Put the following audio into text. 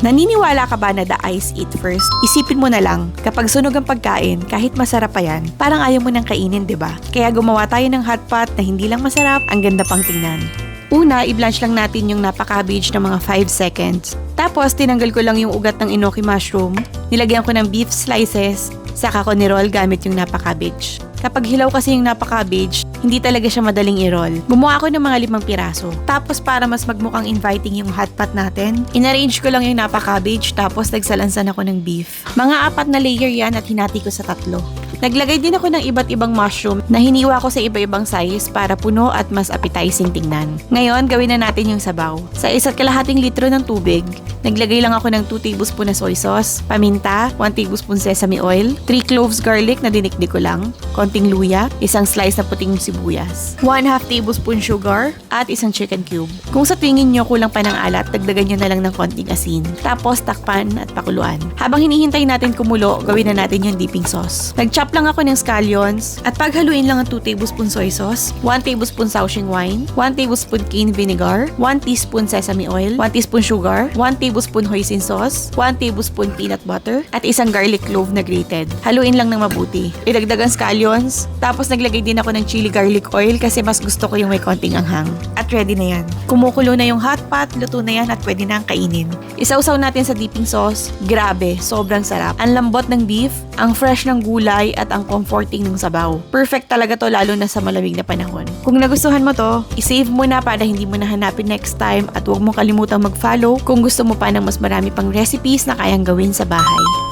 Naniniwala ka ba na the eyes eat first? Isipin mo na lang, kapag sunog ang pagkain, kahit masarap pa yan, parang ayaw mo nang kainin, di ba? Kaya gumawa tayo ng hot pot na hindi lang masarap, ang ganda pang tingnan. Una, i-blanch lang natin yung napa-cabbage ng mga 5 seconds. Tapos, tinanggal ko lang yung ugat ng enoki mushroom, nilagyan ko ng beef slices, saka ko ni-roll gamit yung napa-cabbage. Kapag hilaw kasi yung napa-cabbage, hindi talaga siya madaling i-roll. Gumawa ako ng mga 5 piraso. Tapos para mas magmukhang inviting yung hot pot natin, inarrange ko lang yung napa-cabbage tapos nagsalansan ako ng beef. Mga 4 na layer yan at hinati ko sa 3. Naglagay din ako ng iba't ibang mushroom na hiniwa ko sa iba-ibang size para puno at mas appetizing tingnan. Ngayon, gawin na natin yung sabaw. Sa 1.5 litro ng tubig, naglagay lang ako ng 2 tablespoon na soy sauce, paminta, 1 tablespoon sesame oil, 3 cloves garlic na dinikdik ko lang, konting luya, isang slice na puting sibuyas, 1/2 tablespoon sugar, at isang chicken cube. Kung sa tingin nyo kulang pa ng alat, dagdagan nyo na lang ng konting asin. Tapos takpan at pakuluan. Habang hinihintay natin kumulo, gawin na natin yung dipping sauce. Nag-chop lang ako ng scallions at paghaluin lang ang 2 tablespoon soy sauce, 1 tablespoon Shaoxing wine, 1 tablespoon cane vinegar, 1 teaspoon sesame oil, 1 teaspoon sugar, 1 tablespoon hoisin sauce, 1 tablespoon peanut butter, at isang garlic clove na grated. Haluin lang ng mabuti. Idagdag ang scallions, tapos naglagay din ako ng chili garlic oil kasi mas gusto ko yung may konting anghang. At ready na yan. Kumukulo na yung hot pot, luto na yan at pwede na ang kainin. Isawsaw natin sa dipping sauce. Grabe, sobrang sarap. Ang lambot ng beef, ang fresh ng gulay at ang comforting ng sabaw. Perfect talaga to lalo na sa malamig na panahon. Kung nagustuhan mo to, isave mo na para hindi mo na hanapin next time at huwag mo kalimutang mag-follow kung gusto mo pa ng mas marami pang recipes na kayang gawin sa bahay.